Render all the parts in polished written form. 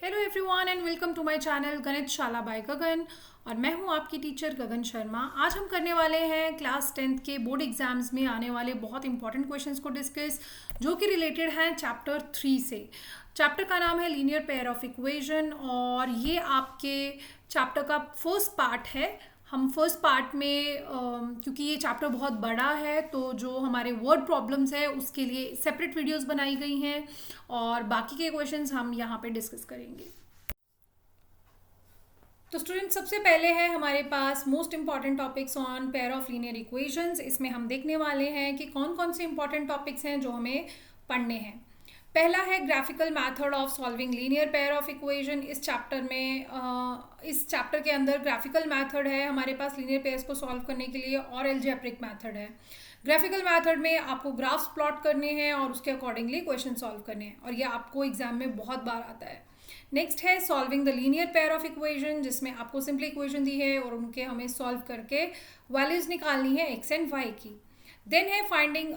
Hello everyone and welcome to my channel Ganit Shala bye गगन। और मैं हूं आपकी टीचर गगन शर्मा। आज हम करने वाले हैं क्लास 10th के बोर्ड एग्जाम्स में आने वाले बहुत इंपॉर्टेंट क्वेश्चंस को डिस्कस, जो कि रिलेटेड हैं चैप्टर 3 से। चैप्टर का नाम है लीनियर पेयर ऑफ इक्वेशन और ये आपके चैप्टर का फर्स्ट पार्ट है। हम फर्स्ट पार्ट में क्योंकि ये चैप्टर बहुत बड़ा है तो जो हमारे वर्ड प्रॉब्लम्स है उसके लिए सेपरेट वीडियोस बनाई गई हैं और बाकी के क्वेश्चंस हम यहाँ पे डिस्कस करेंगे। तो स्टूडेंट, सबसे पहले है हमारे पास most important topics on pair of linear equations. इसमें हम देखने वाले हैं कि कौन कौन से इंपॉर्टेंट टॉपिक्स हैं जो हमें पढ़ने हैं। पहला है graphical method of solving linear pair of equation. इस चैप्टर में इस चैप्टर के अंदर ग्राफिकल मेथड है हमारे पास लीनियर पेयर्स को सॉल्व करने के लिए, और एल्जेब्रिक मेथड है। ग्राफिकल मेथड में आपको ग्राफ्स प्लॉट करने हैं और उसके अकॉर्डिंगली क्वेश्चन सॉल्व करने हैं, और ये आपको एग्जाम में बहुत बार आता है। नेक्स्ट है solving the linear pair of equation, जिसमें आपको सिंपली इक्वेशन दी है और उनके हमें सॉल्व करके वैल्यूज निकालनी है एक्स एंड वाई की। देन है finding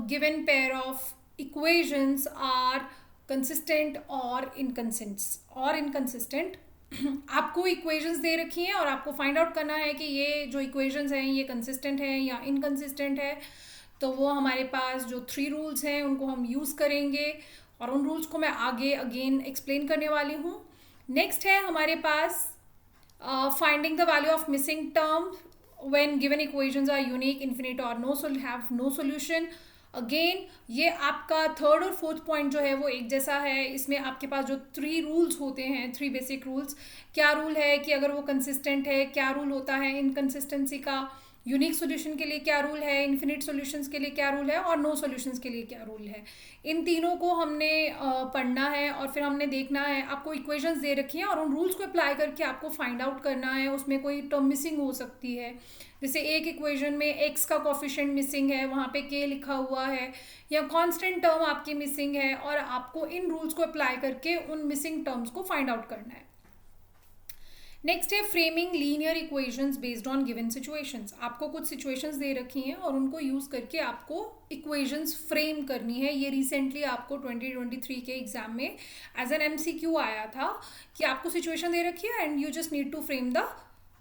given pair of equations are consistent और इनकंसिस्टेंट। आपको इक्वेशंस दे रखी हैं और आपको फाइंड आउट करना है कि ये जो इक्वेशंस हैं ये कंसिस्टेंट है या इनकंसिस्टेंट है। तो वो हमारे पास जो 3 रूल्स हैं उनको हम यूज़ करेंगे और उन रूल्स को मैं आगे अगेन एक्सप्लेन करने वाली हूँ। नेक्स्ट है हमारे पास finding the value of missing term when given equations are unique, infinite और हैव नो सॉल्यूशन। अगेन ये आपका थर्ड और फोर्थ पॉइंट जो है वो एक जैसा है। इसमें आपके पास जो 3 रूल्स होते हैं, 3 बेसिक रूल्स, क्या रूल है कि अगर वो कंसिस्टेंट है, क्या रूल होता है इनकंसिस्टेंसी का, यूनिक सॉल्यूशन के लिए क्या रूल है, इन्फिनिट सॉल्यूशंस के लिए क्या रूल है और नो सॉल्यूशंस के लिए क्या रूल है। इन तीनों को हमने पढ़ना है और फिर हमने देखना है। आपको इक्वेशंस दे रखी हैं और उन रूल्स को अप्लाई करके आपको फाइंड आउट करना है उसमें कोई टर्म मिसिंग हो सकती है। जैसे एक इक्वेशन में एक्स का कोफिशिएंट मिसिंग है, वहाँ पे के लिखा हुआ है, या कांस्टेंट टर्म आपकी मिसिंग है, और आपको इन रूल्स को अप्लाई करके उन मिसिंग टर्म्स को फाइंड आउट करना है। नेक्स्ट है framing linear equations based on given situations. आपको कुछ सिचुएशंस दे रखी हैं और उनको यूज़ करके आपको इक्वेशंस फ्रेम करनी है। ये रिसेंटली आपको 2023 के एग्जाम में एज एन MCQ आया था कि आपको सिचुएशन दे रखी है and you just need to frame the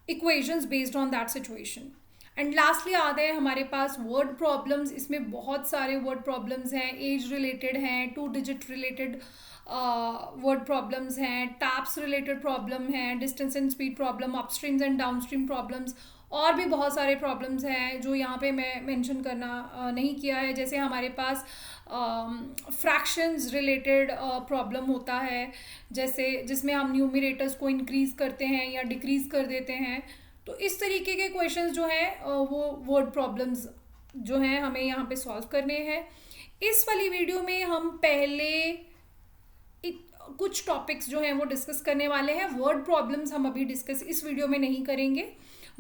equations based on that situation. And lastly आते हैं हमारे पास वर्ड प्रॉब्लम्स। इसमें बहुत सारे वर्ड प्रॉब्लम्स हैं, एज रिलेटेड हैं, 2 डिजिट रिलेटेड वर्ड प्रॉब्लम्स हैं, टैप्स रिलेटेड प्रॉब्लम हैं, distance and speed problem, upstreams and downstream problems, और भी बहुत सारे प्रॉब्लम्स हैं जो यहाँ पे मैं मेंशन करना नहीं किया है। जैसे हमारे पास फ्रैक्शंस रिलेटेड प्रॉब्लम होता है, जैसे जिसमें हम न्यूमरेटर्स को इंक्रीज करते हैं या डिक्रीज कर देते हैं। तो इस तरीके के क्वेश्चंस जो हैं वो वर्ड प्रॉब्लम्स जो हैं हमें यहाँ पे सॉल्व करने हैं। इस वाली वीडियो में हम पहले कुछ टॉपिक्स जो हैं वो डिस्कस करने वाले हैं। वर्ड प्रॉब्लम्स हम अभी डिस्कस इस वीडियो में नहीं करेंगे,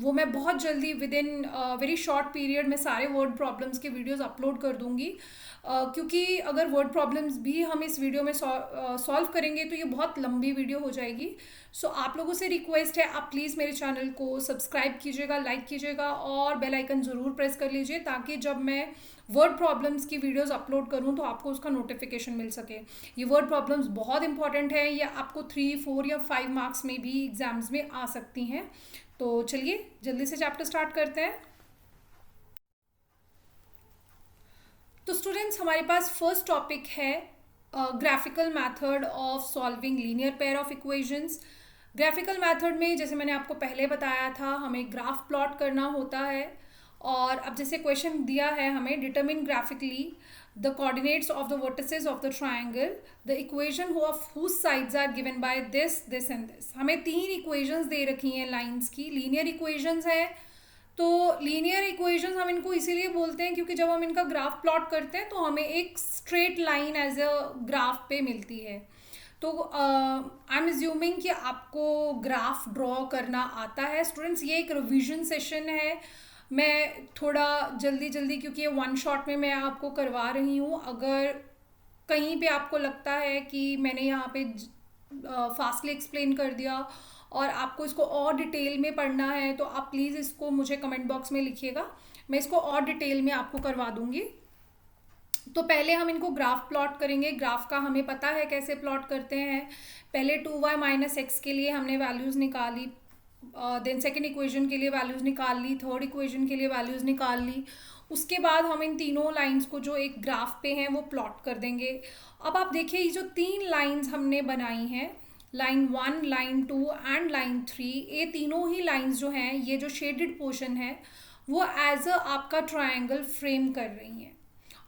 वो मैं बहुत जल्दी with in very short period में सारे वर्ड प्रॉब्लम्स के वीडियोस अपलोड कर दूंगी। क्योंकि अगर वर्ड प्रॉब्लम्स भी हम इस वीडियो में सॉल्व करेंगे तो ये बहुत लंबी वीडियो हो जाएगी। सो आप लोगों से रिक्वेस्ट है, आप प्लीज़ मेरे चैनल को सब्सक्राइब कीजिएगा, लाइक कीजिएगा और बेल आइकन ज़रूर प्रेस कर लीजिए, ताकि जब मैं वर्ड प्रॉब्लम्स की वीडियोस अपलोड करूं तो आपको उसका नोटिफिकेशन मिल सके। ये वर्ड प्रॉब्लम्स बहुत इंपॉर्टेंट है, ये आपको 3, 4 या 5 मार्क्स में भी एग्जाम्स में आ सकती हैं। तो चलिए जल्दी से चैप्टर स्टार्ट करते हैं। तो स्टूडेंट्स, हमारे पास फर्स्ट टॉपिक है graphical method of solving linear pair of equations. Graphical method में जैसे मैंने आपको पहले बताया था, हमें ग्राफ प्लॉट करना होता है। और अब जैसे क्वेश्चन दिया है हमें, determine graphically the coordinates of the vertices of the triangle, the equation of whose sides are given by this this and this. हमें 3 इक्वेशंस दे रखी हैं लाइंस की, लीनियर इक्वेशंस है। तो लीनियर इक्वेशंस हम इनको इसीलिए बोलते हैं क्योंकि जब हम इनका ग्राफ प्लॉट करते हैं तो हमें एक straight line as a graph पे मिलती है। तो आई एम एज्यूमिंग कि आपको ग्राफ ड्रॉ करना आता है। स्टूडेंट्स, ये एक रिवीजन सेशन है, मैं थोड़ा जल्दी जल्दी क्योंकि ये 1 शॉट में मैं आपको करवा रही हूँ। अगर कहीं पे आपको लगता है कि मैंने यहाँ पे फास्टली एक्सप्लेन कर दिया और आपको इसको और डिटेल में पढ़ना है तो आप प्लीज़ इसको मुझे कमेंट बॉक्स में लिखिएगा, मैं इसको और डिटेल में आपको करवा दूँगी। तो पहले हम इनको ग्राफ प्लॉट करेंगे। ग्राफ का हमें पता है कैसे प्लॉट करते हैं। पहले 2y माइनस एक्स के लिए हमने वैल्यूज़ निकाली, देन सेकेंड इक्वेशन के लिए वैल्यूज़ निकाल ली, थर्ड इक्वेशन के लिए वैल्यूज़ निकाल ली। उसके बाद हम इन तीनों लाइंस को जो एक ग्राफ पे हैं वो प्लॉट कर देंगे। अब आप देखिए ये जो 3 लाइंस हमने बनाई हैं, लाइन 1, लाइन 2 एंड लाइन 3, ये तीनों ही लाइंस जो हैं, ये जो शेडेड पोर्शन है वो एज अ आपका ट्रायंगल फ्रेम कर रही हैं।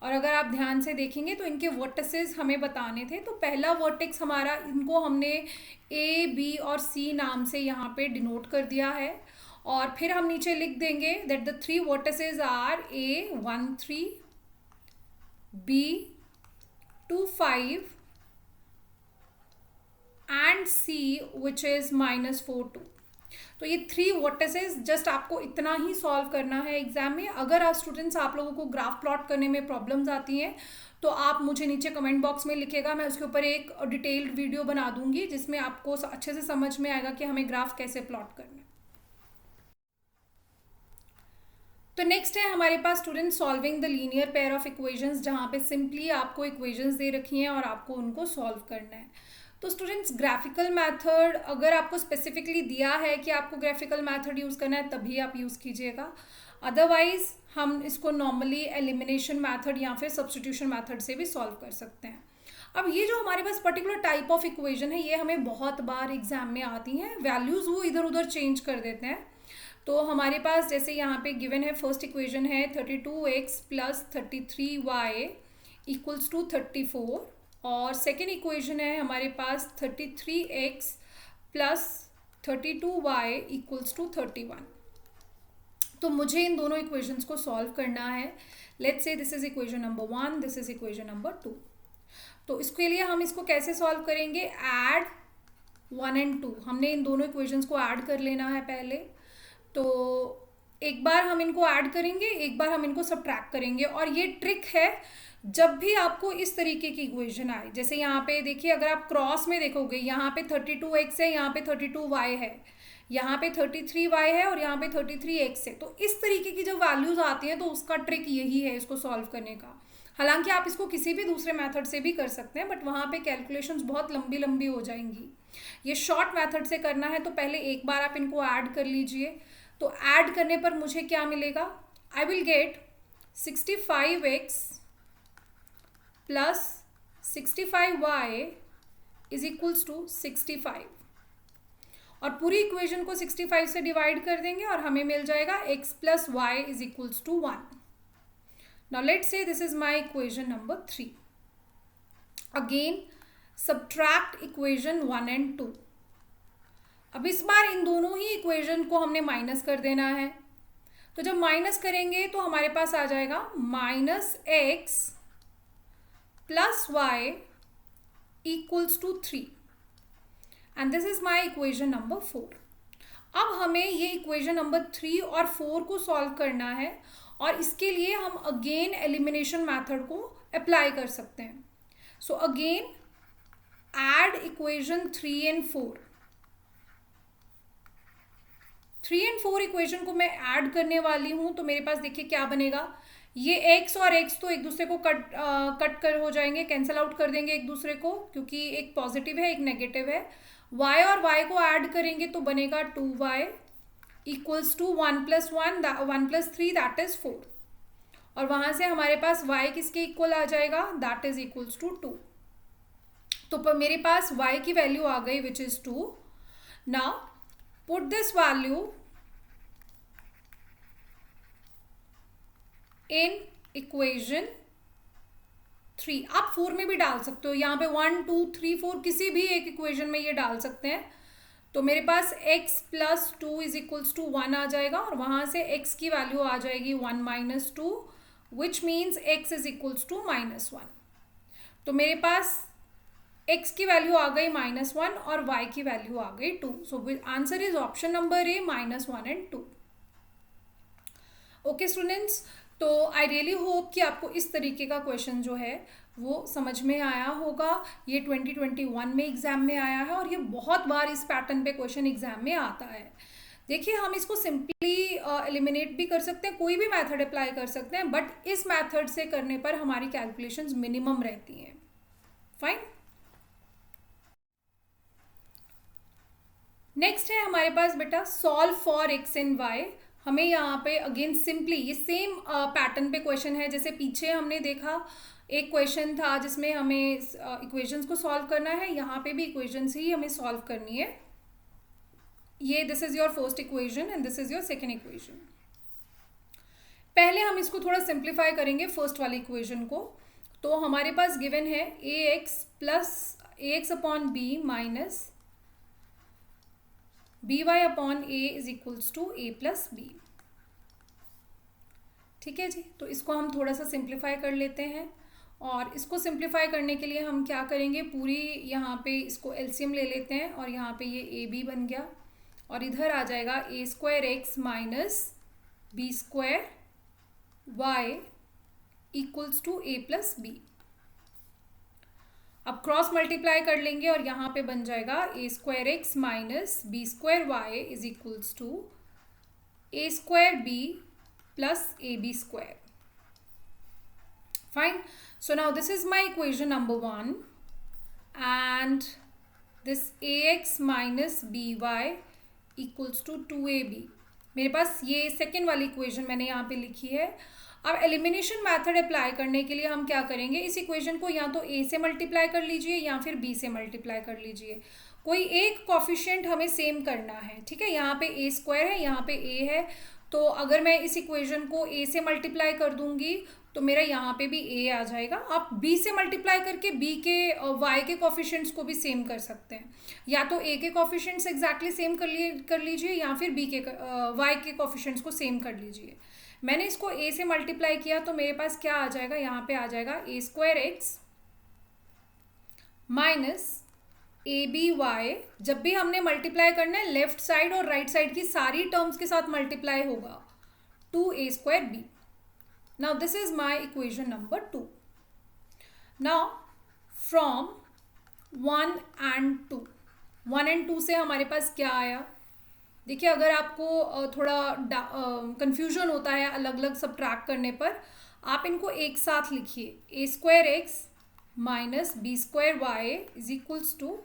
और अगर आप ध्यान से देखेंगे तो इनके वर्टिसेस हमें बताने थे। तो पहला वर्टेक्स हमारा, इनको हमने ए, बी और सी नाम से यहाँ पे डिनोट कर दिया है। और फिर हम नीचे लिख देंगे that the 3 vertices are A 1 3, B 2 5 and C which is -4 2। तो ये 3 वर्टिसेस, जस्ट आपको इतना ही सॉल्व करना है एग्जाम में। अगर आप स्टूडेंट्स, आप लोगों को ग्राफ प्लॉट करने में प्रॉब्लम्स आती हैं तो आप मुझे नीचे कमेंट बॉक्स में लिखेगा, मैं उसके ऊपर एक डिटेल्ड वीडियो बना दूंगी जिसमें आपको अच्छे से समझ में आएगा कि हमें ग्राफ कैसे प्लॉट करना है। तो नेक्स्ट है हमारे पास student solving the linear pair of equations, जहाँ पे सिंपली आपको इक्वेशंस दे रखी हैं और आपको उनको सॉल्व करना है। तो स्टूडेंट्स ग्राफिकल मेथड अगर आपको स्पेसिफिकली दिया है कि आपको ग्राफिकल मेथड यूज़ करना है तभी आप यूज़ कीजिएगा, अदरवाइज हम इसको नॉर्मली एलिमिनेशन मेथड या फिर सब्स्टिट्यूशन मेथड से भी सॉल्व कर सकते हैं। अब ये जो हमारे पास पर्टिकुलर टाइप ऑफ इक्वेशन है ये हमें बहुत बार एग्जाम में आती हैं, वैल्यूज़ वो इधर उधर चेंज कर देते हैं। तो हमारे पास जैसे यहाँ पे गिवन है, फर्स्ट इक्वेशन है 32x plus 33y equals to 34, और सेकेंड इक्वेशन है हमारे पास 33x plus 32y equals to 31। तो मुझे इन दोनों इक्वेशंस को सॉल्व करना है। Let's say this is equation number 1, this is equation number 2। तो इसके लिए हम इसको कैसे सॉल्व करेंगे, ऐड 1 एंड 2, हमने इन दोनों इक्वेशंस को ऐड कर लेना है पहले। तो एक बार हम इनको ऐड करेंगे, एक बार हम इनको सब्ट्रैक्ट करेंगे। और ये ट्रिक है, जब भी आपको इस तरीके की इक्वेशन आए, जैसे यहाँ पे देखिए अगर आप क्रॉस में देखोगे, यहाँ पे 32x है, यहाँ पे 32y है, यहाँ पे 33y है और यहाँ पे 33x है। तो इस तरीके की जब वैल्यूज आती हैं तो उसका ट्रिक यही है इसको सॉल्व करने का। हालांकि आप इसको किसी भी दूसरे मेथड से भी कर सकते हैं, बट वहाँ पे कैलकुलेशंस बहुत लंबी लंबी हो जाएंगी। ये शॉर्ट मेथड से करना है तो पहले एक बार आप इनको ऐड कर लीजिए। तो ऐड करने पर मुझे क्या मिलेगा, I will get 65x plus 65y is equals to 65, और पूरी इक्वेशन को 65 से डिवाइड कर देंगे और हमें मिल जाएगा x plus y is equals to 1। Now let's say this is my equation number 3। Again subtract equation 1 and 2। अब इस बार इन दोनों ही इक्वेशन को हमने माइनस कर देना है। तो जब माइनस करेंगे तो हमारे पास आ जाएगा -x plus y equals to 3, and this is my equation number 4। अब हमें ये इक्वेशन नंबर 3 और 4 को सॉल्व करना है, और इसके लिए हम अगेन एलिमिनेशन मेथड को अप्लाई कर सकते हैं। So again add equation 3 and 4। 3 and 4 equation को मैं ऐड करने वाली हूँ। तो मेरे पास देखिए क्या बनेगा, ये x और x तो एक दूसरे को कट कर हो जाएंगे, कैंसिल आउट कर देंगे एक दूसरे को, क्योंकि एक पॉजिटिव है एक नेगेटिव है। y और y को ऐड करेंगे तो बनेगा 2y equals to 1 plus 1 plus 3 that is 4, और वहाँ से हमारे पास y किसके इक्वल आ जाएगा, दैट इज इक्वल्स टू 2। तो मेरे पास y की वैल्यू आ गई which is 2। Now put this value in equation 3। आप 4 में भी डाल सकते हो, यहाँ पे 1 2 3 4 किसी भी एक इक्वेशन में ये डाल सकते हैं। तो मेरे पास x plus 2 is equals to 1 आ जाएगा, और वहाँ से x की वैल्यू आ जाएगी 1 minus 2, which means x is equals to -1। तो मेरे पास x की वैल्यू आ गई -1 और y की वैल्यू आ गई 2। So answer is option number A -1 and 2। Okay students, तो आई रियली होप कि आपको इस तरीके का क्वेश्चन जो है वो समझ में आया होगा। ये 2021 में एग्जाम में आया है और ये बहुत बार इस पैटर्न पे क्वेश्चन एग्जाम में आता है। देखिए हम इसको सिंपली एलिमिनेट भी कर सकते हैं, कोई भी मेथड अप्लाई कर सकते हैं, बट इस मेथड से करने पर हमारी कैलकुलेशंस मिनिमम रहती हैं। फाइन। नेक्स्ट है हमारे पास बेटा solve for x and y. हमें यहाँ पे अगेन सिंपली ये सेम पैटर्न पे क्वेश्चन है जैसे पीछे हमने देखा, एक क्वेश्चन था जिसमें हमें इक्वेशंस को सॉल्व करना है, यहाँ पे भी इक्वेशंस ही हमें सॉल्व करनी है। ये this is your first equation and this is your second equation. पहले हम इसको थोड़ा सिंप्लीफाई करेंगे फर्स्ट वाली इक्वेशन को। तो हमारे पास गिवन है a x plus a x upon b minus b y upon a is equals to a plus b. ठीक है जी, तो इसको हम थोड़ा सा सिंप्लीफाई कर लेते हैं, और इसको सिंप्लीफाई करने के लिए हम क्या करेंगे, पूरी यहाँ पे इसको एलसीएम ले लेते हैं, और यहाँ पे ये ए बी बन गया, और इधर आ जाएगा a square x minus b square y equals to a plus b. अब क्रॉस मल्टीप्लाई कर लेंगे और यहाँ पे बन जाएगा a square x minus b square y is equals to a square b plus ab square. Fine. So now this is my equation number 1 and this ax minus by equals to 2ab. मेरे पास ये second वाली equation मैंने यहाँ पे लिखी है। अब elimination method apply करने के लिए हम क्या करेंगे, इस इक्वेशन को या तो a से मल्टीप्लाई कर लीजिए या फिर b से मल्टीप्लाई कर लीजिए। कोई एक कॉफिशिएंट हमें सेम करना है, ठीक है। यहाँ पे a स्क्वायर है, यहाँ पे a है, तो अगर मैं इस इक्वेशन को a से मल्टीप्लाई कर दूंगी तो मेरा यहाँ पे भी a आ जाएगा। आप b से मल्टीप्लाई करके b के y के कॉफिशिएंट्स को भी सेम कर सकते हैं, या तो a के कॉफिशिएंट्स एग्जैक्टली सेम कर लीजिए या फिर b के y के कॉफिशिएंट्स को सेम कर लीजिए। मैंने इसको a से मल्टीप्लाई किया तो मेरे पास क्या आ जाएगा, यहाँ पे आ जाएगा a square x minus a b y. जब भी हमने मल्टीप्लाई करना है लेफ्ट साइड और राइट साइड की सारी टर्म्स के साथ मल्टीप्लाई होगा, two a square b. Now this is my equation number 2। Now from 1 and 2, 1 and 2 से हमारे पास क्या आया, देखिए अगर आपको थोड़ा कंफ्यूजन होता है अलग अलग सब्ट्रैक्ट करने पर, आप इनको एक साथ लिखिए, a square x minus b square y is equals to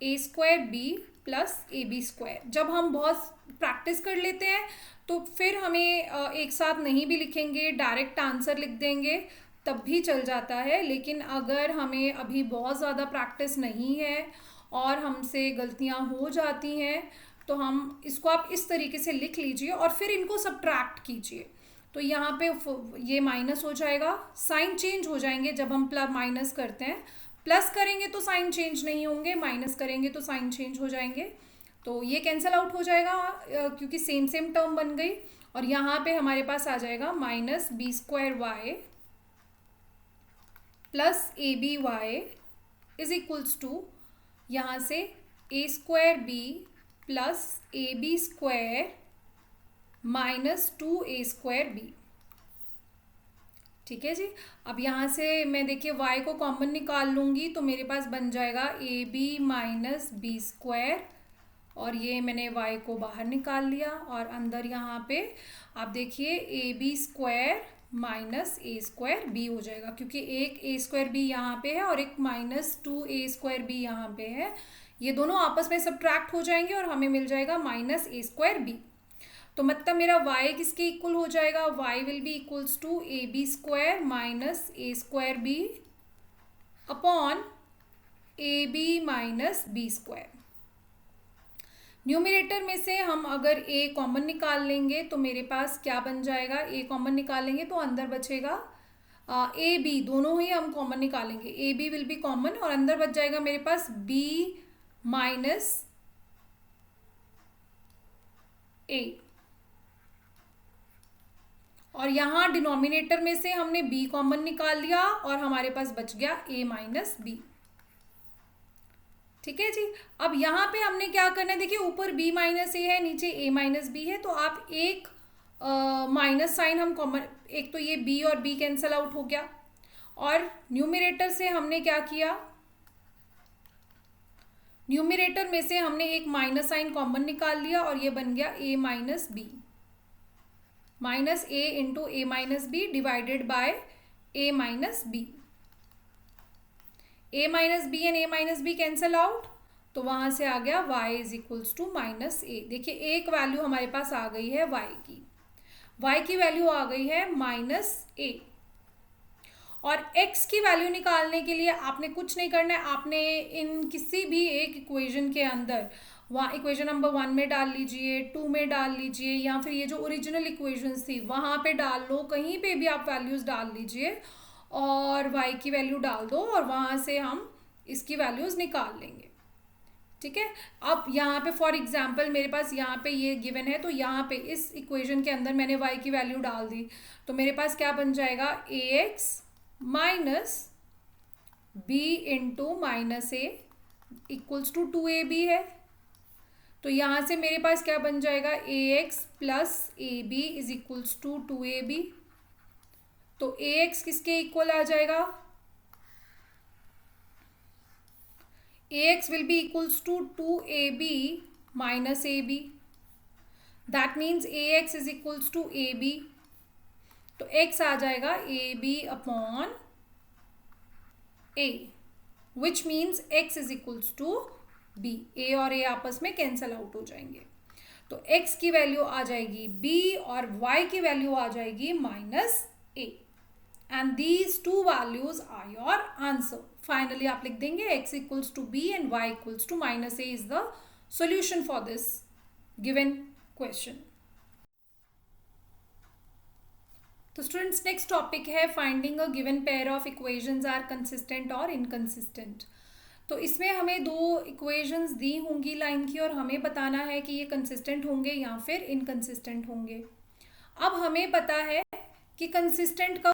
a square b plus a b square. जब हम बहुत प्रैक्टिस कर लेते हैं तो फिर हमें एक साथ नहीं भी लिखेंगे, डायरेक्ट आंसर लिख देंगे तब भी चल जाता है। लेकिन अगर हमें अभी बहुत ज़्यादा प्रैक्टिस नहीं है और हमसे गलतियां हो जाती हैं तो हम इसको आप इस तरीके से लिख लीजिए और फिर इनको सब्ट्रैक्ट कीजिए। तो यहाँ पे ये माइनस हो जाएगा, साइन चेंज हो जाएंगे जब हम प्लस माइनस करते हैं। प्लस करेंगे तो साइन चेंज नहीं होंगे, माइनस करेंगे तो साइन चेंज हो जाएंगे। तो ये कैंसिल आउट हो जाएगा क्योंकि सेम सेम टर्म बन गई, और यहाँ पे हमारे पास आ जाएगा minus b square y plus a b y is equals to यहाँ से a square b plus a b square minus 2a square b. ठीक है जी। अब यहाँ से मैं देखिए y को कॉमन निकाल लूँगी तो मेरे पास बन जाएगा a b minus b square, और ये मैंने y को बाहर निकाल लिया, और अंदर यहाँ पे आप देखिए a b square minus a square b हो जाएगा, क्योंकि एक ए स्क्वायर बी यहाँ पे है और एक माइनस 2a स्क्वायर बी यहाँ पे है। ये दोनों आपस में सब्ट्रैक्ट हो जाएंगे और हमें मिल जाएगा माइनस ए स्क्वायर बी। तो मतलब मेरा y किसके इक्वल हो जाएगा, y will be equals to a b square minus a square b upon a b minus b square. Numerator में से हम अगर a कॉमन निकाल लेंगे तो मेरे पास क्या बन जाएगा, a कॉमन निकालेंगे तो अंदर बचेगा ए बी, दोनों ही हम कॉमन निकालेंगे, a b will be common, और अंदर बच जाएगा मेरे पास b माइनस a। और यहाँ डिनोमिनेटर में से हमने b कॉमन निकाल लिया और हमारे पास बच गया a माइनस बी। ठीक है जी। अब यहाँ पे हमने क्या करना है, देखिए ऊपर b माइनस ए है, नीचे a माइनस बी है, तो आप एक माइनस साइन हम कॉमन, एक तो ये b और b कैंसल आउट हो गया, और न्यूमरेटर से हमने क्या किया, न्यूमिरेटर में से हमने एक माइनस साइन कॉमन निकाल लिया और ये बन गया a minus b, minus a into a minus b divided by a minus b. a minus b and a minus b cancel out, तो वहां से आ गया y is equals to minus a. देखिए एक वैल्यू हमारे पास आ गई है y की वैल्यू आ गई है माइनस ए। और x की वैल्यू निकालने के लिए आपने कुछ नहीं करना है, आपने इन किसी भी एक इक्वेशन के अंदर वहाँ इक्वेशन नंबर 1 में डाल लीजिए, 2 में डाल लीजिए, या फिर ये जो ओरिजिनल इक्वेशंस थी वहाँ पे डाल लो, कहीं पे भी आप वैल्यूज़ डाल लीजिए और y की वैल्यू डाल दो और वहाँ से हम इसकी वैल्यूज़ निकाल लेंगे। ठीक है, अब यहाँ पे फॉर एग्जाम्पल मेरे पास यहाँ पे ये गिवन है, तो यहाँ पे इस इक्वेशन के अंदर मैंने y की वैल्यू डाल दी, तो मेरे पास क्या बन जाएगा, ax minus b into minus a equals to 2ab है। तो यहाँ से मेरे पास क्या बन जाएगा, ax plus a b is equals to 2ab। तो ax किसके इक्वल आ जाएगा, ax will be equals to 2ab minus ab. That means ax is equals to ab. तो x आ जाएगा ab upon a, which means x is equals to b. a और a आपस में cancel out हो जाएंगे, तो x की value आ जाएगी b और y की वैल्यू आ जाएगी minus a, and these two values are your answer. Finally आप लिख देंगे x equals to b and y equals to minus a is the solution for this given question. तो स्टूडेंट्स नेक्स्ट टॉपिक है finding a given pair of equations are consistent और inconsistent. तो इसमें हमें दो इक्वेशंस दी होंगी लाइन की और हमें बताना है कि ये कंसिस्टेंट होंगे या फिर इनकंसिस्टेंट होंगे। अब हमें पता है कि कंसिस्टेंट का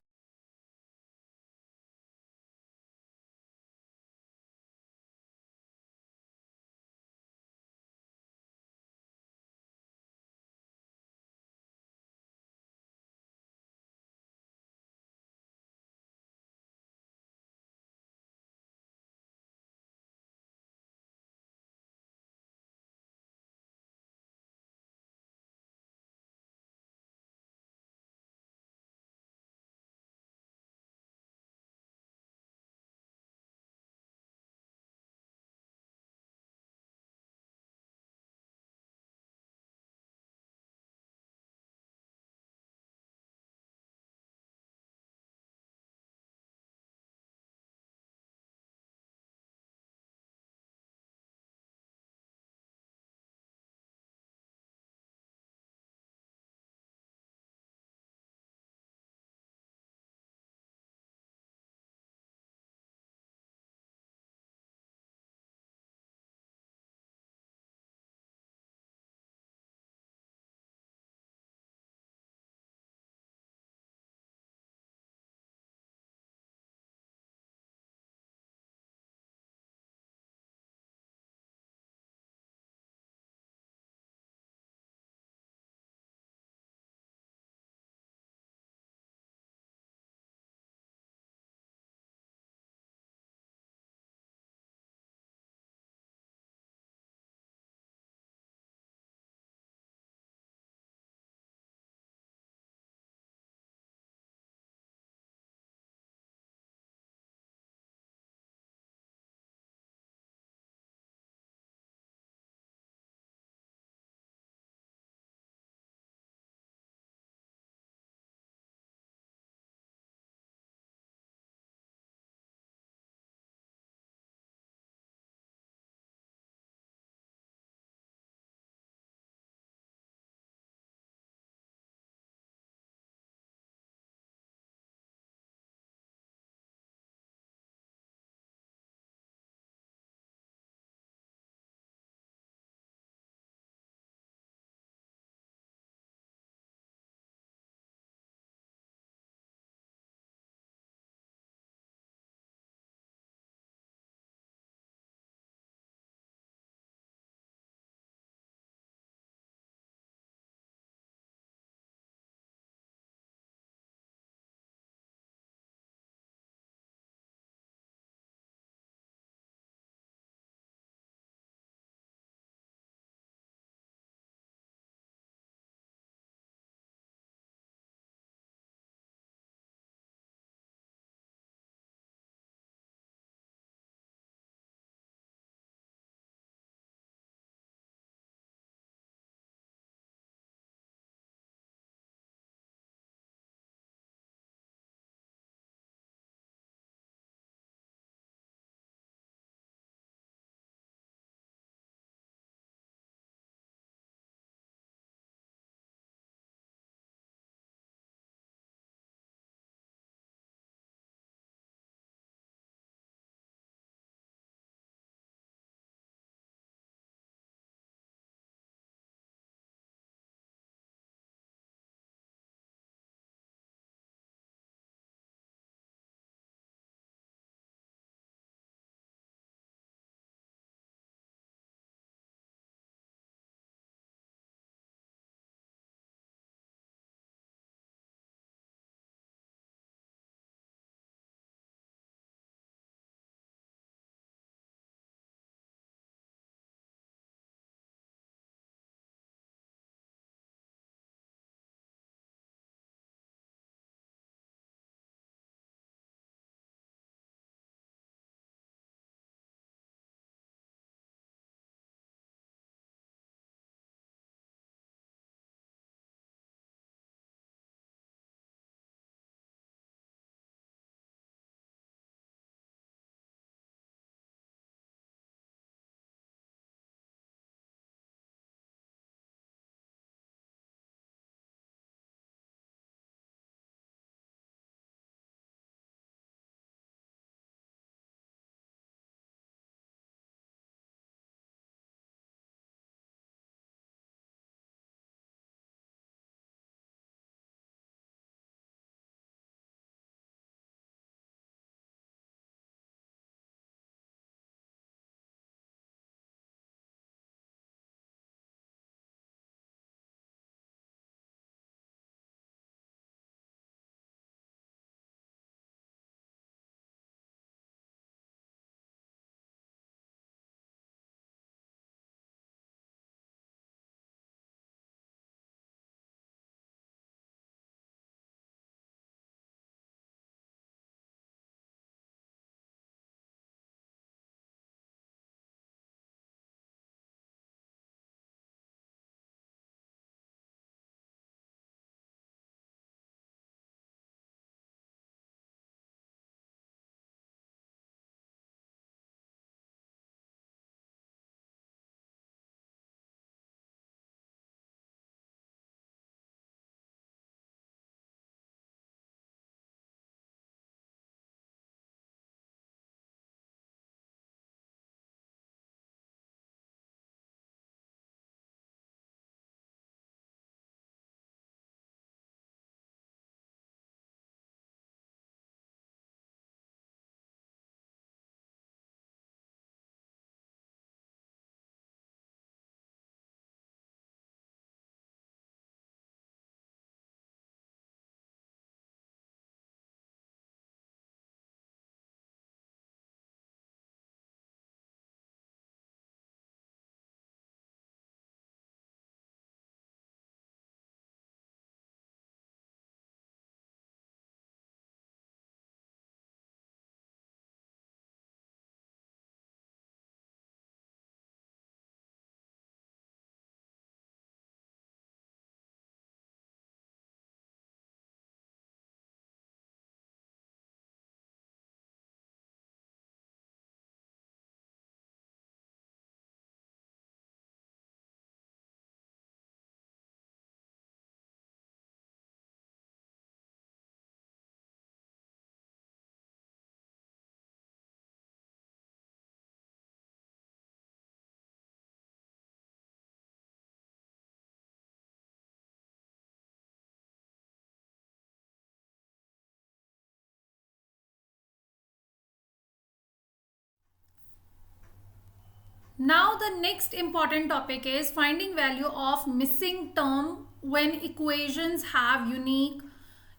Now the next important topic is finding value of missing term when equations have unique,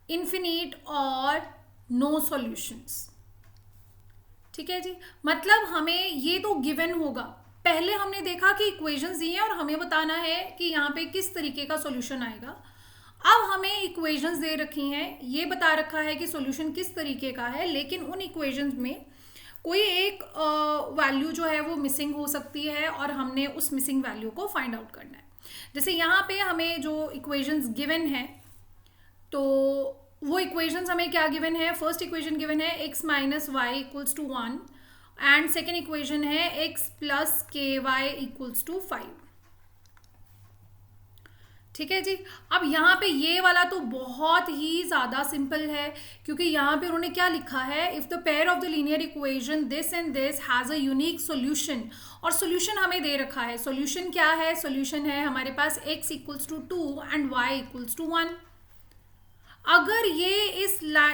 infinite और no solutions. ठीक है जी, मतलब हमें ये तो गिवन होगा. पहले हमने देखा कि इक्वेशंस दी हैं और हमें बताना है कि यहाँ पे किस तरीके का सॉल्यूशन आएगा. अब हमें इक्वेशंस दे रखी हैं, ये बता रखा है कि सॉल्यूशन किस तरीके का है, लेकिन उन इक्वेशंस में कोई एक वैल्यू जो है वो मिसिंग हो सकती है और हमने उस मिसिंग वैल्यू को फाइंड आउट करना है. जैसे यहाँ पे हमें जो इक्वेशंस गिवन है, तो वो इक्वेशंस हमें क्या गिवन है. फर्स्ट इक्वेशन गिवन है x minus y equals to 1 and second equation है x plus k y equals to 5. ठीक है जी. अब यहाँ पे ये वाला तो बहुत ही ज़्यादा सिंपल है, क्योंकि यहाँ पे उन्होंने क्या लिखा है, if the pair of the linear equation this and this has a unique solution. और सॉल्यूशन हमें दे रखा है. सॉल्यूशन क्या है? सॉल्यूशन है हमारे पास x equals to 2 and y equals to 1. अगर ये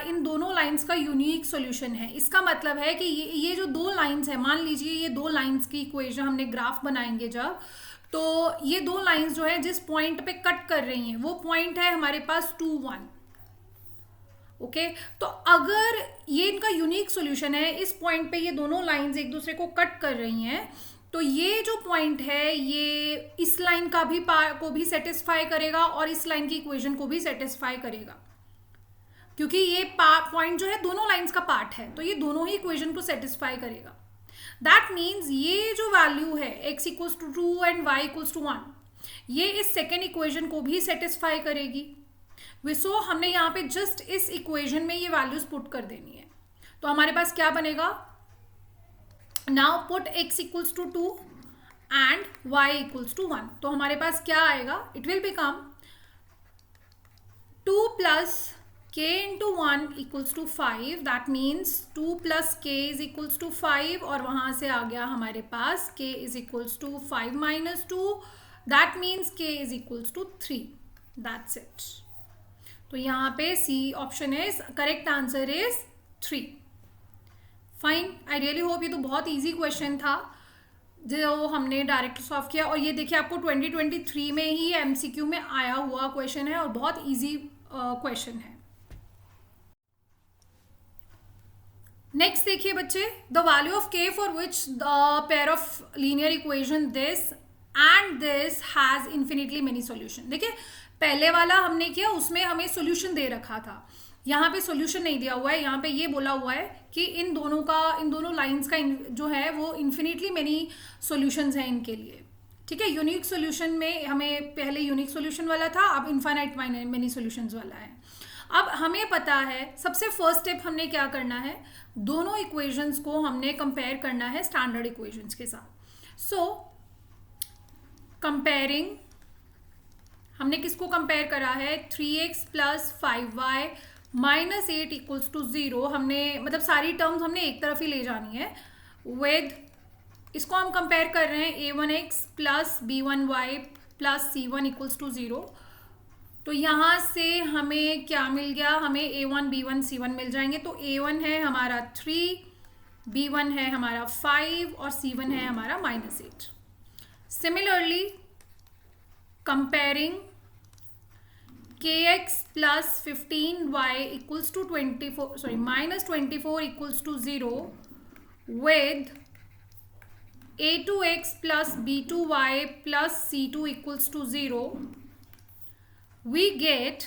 इन दोनों लाइंस का यूनिक सॉल्यूशन है, इसका मतलब है कि ये जो दो लाइंस है, मान लीजिए ये दो लाइंस की इक्वेशन हमने ग्राफ बनाएंगे जब, तो ये दो लाइंस जो है जिस पॉइंट पे कट कर रही हैं वो पॉइंट है हमारे पास 2, 1. ओके, तो अगर ये इनका यूनिक सॉल्यूशन है, इस पॉइंट पे ये दोनों लाइंस एक दूसरे को कट कर रही हैं, तो ये जो पॉइंट है ये इस लाइन का भी को भी सेटिस्फाई करेगा और इस लाइन की इक्वेशन को भी सेटिस्फाई करेगा, क्योंकि ये पॉइंट जो है दोनों लाइंस का पार्ट है, तो ये दोनों ही इक्वेशन को सेटिस्फाई करेगा. दैट मीन्स ये जो वैल्यू है x equals to 2 and y equals to 1, ये इस सेकेंड इक्वेशन को भी सेटिस्फाई करेगी. सो हमने यहाँ पे जस्ट इस इक्वेशन में ये वैल्यूज पुट कर देनी है. तो हमारे पास क्या बनेगा, now put x equals to 2 and y equals to 1. तो हमारे पास क्या आएगा, it will become 2 plus k into 1 equals to 5. that means 2 plus k is equals to 5 और वहाँ से आ गया हमारे पास k is equals to 5 minus 2. that means k is equals to 3. that's it. तो यहाँ पे C option is correct answer is 3. Fine. I really hope ये तो बहुत ईजी क्वेश्चन था जो हमने डायरेक्ट सॉल्व किया. और ये देखिए आपको 2023 में ही MCQ में आया हुआ क्वेश्चन है और बहुत ईजी क्वेश्चन है. नेक्स्ट देखिए बच्चे, the value of k for which the pair of linear equation this and this has infinitely many solution. देखिए पहले वाला हमने किया, उसमें हमें सॉल्यूशन दे रखा था. यहाँ पे सॉल्यूशन नहीं दिया हुआ है, यहाँ पे ये बोला हुआ है कि इन दोनों लाइंस का जो है वो इन्फिनिटली मेनी सॉल्यूशंस हैं इनके लिए. ठीक है, यूनिक सॉल्यूशन में हमें पहले यूनिक सॉल्यूशन वाला था, अब इनफाइनाइट मेनी सॉल्यूशंस वाला है. अब हमें पता है सबसे फर्स्ट स्टेप हमने क्या करना है, दोनों इक्वेशंस को हमने कंपेयर करना है स्टैंडर्ड इक्वेशंस के साथ. सो कंपेयरिंग, हमने किसको कंपेयर करा है, 3x plus 5y minus 8 equals to 0. हमने मतलब सारी टर्म्स हमने एक तरफ ही ले जानी है. विद इसको हम कंपेयर कर रहे हैं a1x plus b1y plus c1 equals to 0. तो यहाँ से हमें क्या मिल गया, हमें a1 b1 c1 मिल जाएंगे. तो a1 है हमारा 3, b1 है हमारा 5 और c1 है हमारा -8. Similarly comparing kx plus 15y equals to -24 equals to 0 with a2x plus b2y plus c2 equals to 0. We get,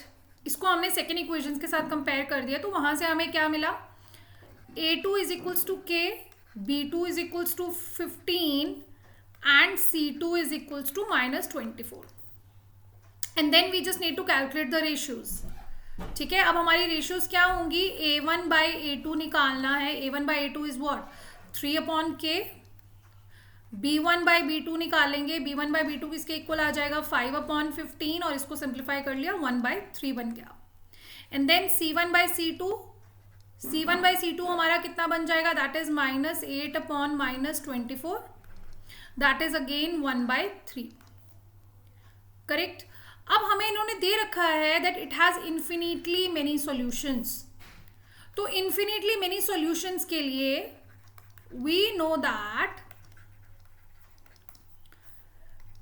इसको हमने सेकेंड इक्वेशन के साथ कंपेयर कर दिया, तो वहां से हमें क्या मिला, a2 is equals to k, b2 is equals to 15 and c2 is equals to -24. And then we just need to calculate the ratios. ठीक है, अब हमारी रेशियोज क्या होंगी, a1 बाई a2 निकालना है. a1 by a2 is what, 3/k. b1 by b2 निकालेंगे, b1 by b2 किसके इक्वल आ जाएगा, 5/15 और इसको सिंप्लीफाई कर लिया 1/3 बन गया. And then c1 by c2 हमारा कितना बन जाएगा, that is -8/-24, that is again 1/3. Correct. अब हमें इन्होंने दे रखा है that it has infinitely many solutions. तो इन्फिनिटली मेनी सॉल्यूशंस के लिए we know that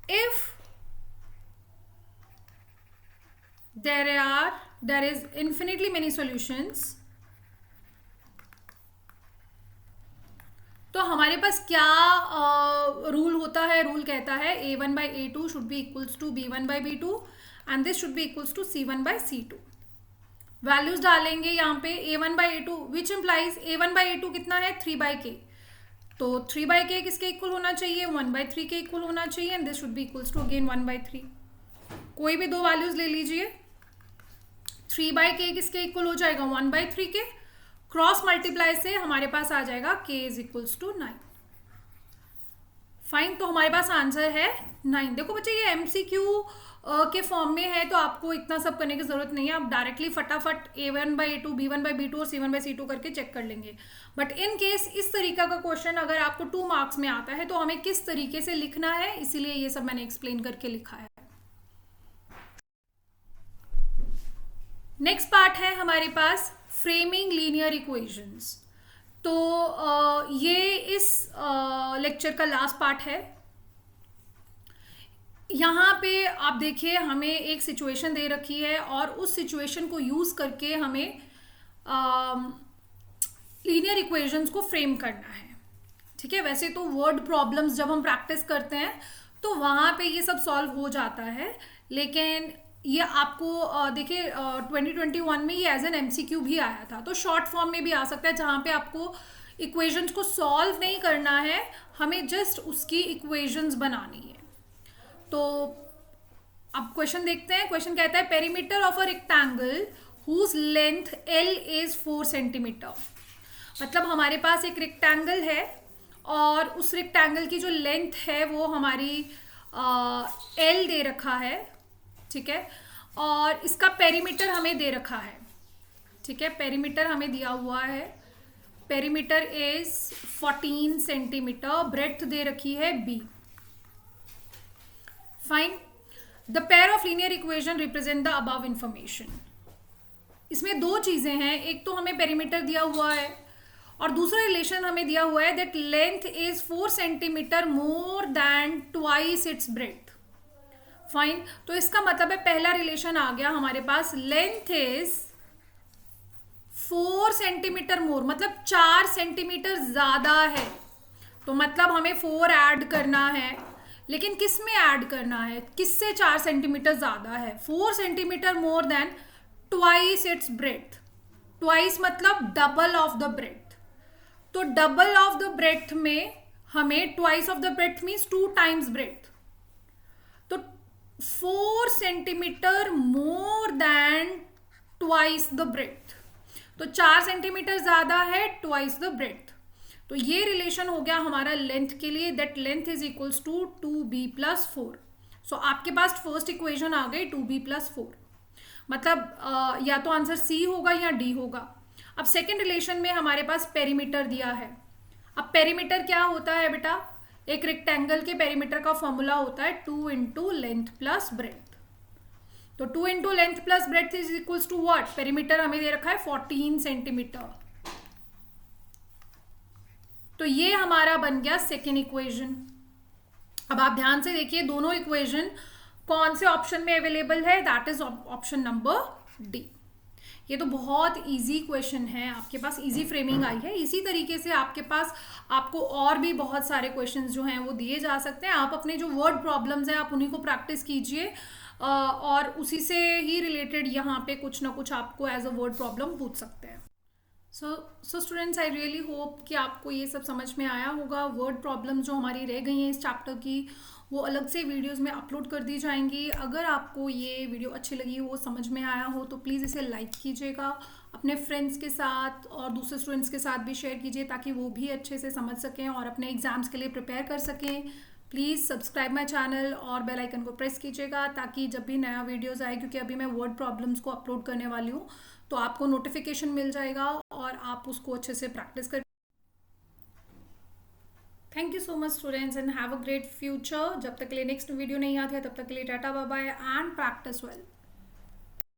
if there is infinitely many solutions, तो हमारे पास क्या रूल होता है? रूल कहता है a1/a2 should be equals to b1/b2 and this should be equals to c1/c2। Values डालेंगे यहाँ पे a1/a2 विच इम्प्लाइज a1/a2 कितना है 3/k, तो 3/k किसके इक्वल होना चाहिए 1/3 के इक्वल होना चाहिए and this should be equals to again 1/3। कोई भी दो वैल्यूज ले लीजिए, 3/k किसके इक्वल हो जाएगा 1/3 के, क्रॉस मल्टीप्लाई से हमारे पास आ जाएगा k is equals to 9। Fine, तो हमारे पास आंसर है 9। देखो बच्चे ये MCQ के फॉर्म में है तो आपको इतना सब करने की जरूरत नहीं है, आप डायरेक्टली फटाफट a1/a2 b1/b2 और c1/c2 करके चेक कर लेंगे। बट इन केस इस तरीका का क्वेश्चन अगर आपको 2 मार्क्स में आता है तो हमें किस तरीके से लिखना है, इसीलिए ये सब मैंने एक्सप्लेन करके लिखा है। नेक्स्ट पार्ट है हमारे पास फ्रेमिंग लीनियर इक्वेशंस। तो ये इस लेक्चर का लास्ट पार्ट है। यहाँ पे आप देखिए हमें एक सिचुएशन दे रखी है और उस सिचुएशन को यूज करके हमें लीनियर इक्वेशंस को फ्रेम करना है। ठीक है, वैसे तो वर्ड प्रॉब्लम्स जब हम प्रैक्टिस करते हैं तो वहाँ पे ये सब सॉल्व हो जाता है, लेकिन ये आपको देखिए 2021 में ये एज एन MCQ भी आया था, तो शॉर्ट फॉर्म में भी आ सकता है जहाँ पे आपको इक्वेशंस को सॉल्व नहीं करना है, हमें जस्ट उसकी इक्वेशंस बनानी है। तो अब क्वेश्चन देखते हैं। क्वेश्चन कहता है perimeter of a rectangle whose length L is 4 centimetre. मतलब हमारे पास एक रेक्टेंगल है और उस रेक्टेंगल की जो लेंथ है वो हमारी L दे रखा है, ठीक है, और इसका पेरीमीटर हमें दे रखा है। ठीक है, पेरीमीटर हमें दिया हुआ है, पेरीमीटर इज 14 सेंटीमीटर, ब्रेड्थ दे रखी है b। Fine, the pair of linear equation represent the above information. इसमें दो चीजें हैं, एक तो हमें पेरीमीटर दिया हुआ है और दूसरा रिलेशन हमें दिया हुआ है that length is 4 centimetre more than twice its breadth. Fine, तो इसका मतलब है पहला रिलेशन आ गया हमारे पास, लेंथ इज 4 सेंटीमीटर मोर, मतलब 4 सेंटीमीटर ज्यादा है, तो मतलब हमें 4 ऐड करना है, लेकिन किस में ऐड करना है, किससे 4 सेंटीमीटर ज्यादा है, 4 centimetre more than twice its breadth. Twice मतलब डबल ऑफ द ब्रेड्थ, तो डबल ऑफ द ब्रेड्थ में हमें twice of the breadth means 2 times breadth, तो 4 centimetre more than twice the breadth, तो 4 सेंटीमीटर ज्यादा है ट्वाइस द ब्रेड्थ। तो ये रिलेशन हो गया हमारा लेंथ के लिए, that length is equals to 2b+4। So आपके पास फर्स्ट इक्वेशन आ गई 2b+4, मतलब या तो आंसर C होगा या D होगा। अब सेकेंड रिलेशन में हमारे पास पेरीमीटर दिया है। अब पेरीमीटर क्या होता है बेटा, एक रेक्टेंगल के पेरीमीटर का फॉर्मूला होता है 2 इंटू लेंथ प्लस ब्रेड्थ। तो 2 into length plus breadth is equals to what, perimeter हमें दे रखा है 14 सेंटीमीटर, तो ये हमारा बन गया सेकेंड इक्वेशन। अब आप ध्यान से देखिए दोनों इक्वेशन कौन से ऑप्शन में अवेलेबल है, that is option number D. ये तो बहुत इजी क्वेश्चन है, आपके पास इजी फ्रेमिंग आई है। इसी तरीके से आपके पास आपको और भी बहुत सारे क्वेश्चंस जो हैं वो दिए जा सकते हैं। आप अपने जो वर्ड प्रॉब्लम्स हैं आप उन्हीं को प्रैक्टिस कीजिए और उसी से ही रिलेटेड यहाँ पे कुछ ना कुछ आपको एज अ वर्ड प्रॉब्लम पूछ सकते हैं। So students, I really hope कि आपको ये सब समझ में आया होगा। वर्ड प्रॉब्लम जो हमारी रह गई हैं इस चैप्टर की वो अलग से वीडियोस में अपलोड कर दी जाएंगी। अगर आपको ये वीडियो अच्छी लगी हो, समझ में आया हो, तो प्लीज़ इसे लाइक कीजिएगा, अपने फ्रेंड्स के साथ और दूसरे स्टूडेंट्स के साथ भी शेयर कीजिए ताकि वो भी अच्छे से समझ सकें और अपने एग्जाम्स के लिए प्रिपेयर कर सकें। प्लीज़ सब्सक्राइब माई चैनल और बेल आइकन को प्रेस कीजिएगा ताकि जब भी नया वीडियोज़ आए, क्योंकि अभी मैं वर्ड प्रॉब्लम्स को अपलोड करने वाली हूँ, तो आपको नोटिफिकेशन मिल जाएगा और आप उसको अच्छे से प्रैक्टिस कर। Thank you so much students and have a great future. जब तक के लिए नेक्स्ट वीडियो नहीं आती है तब तक के लिए tata bye bye and practice well.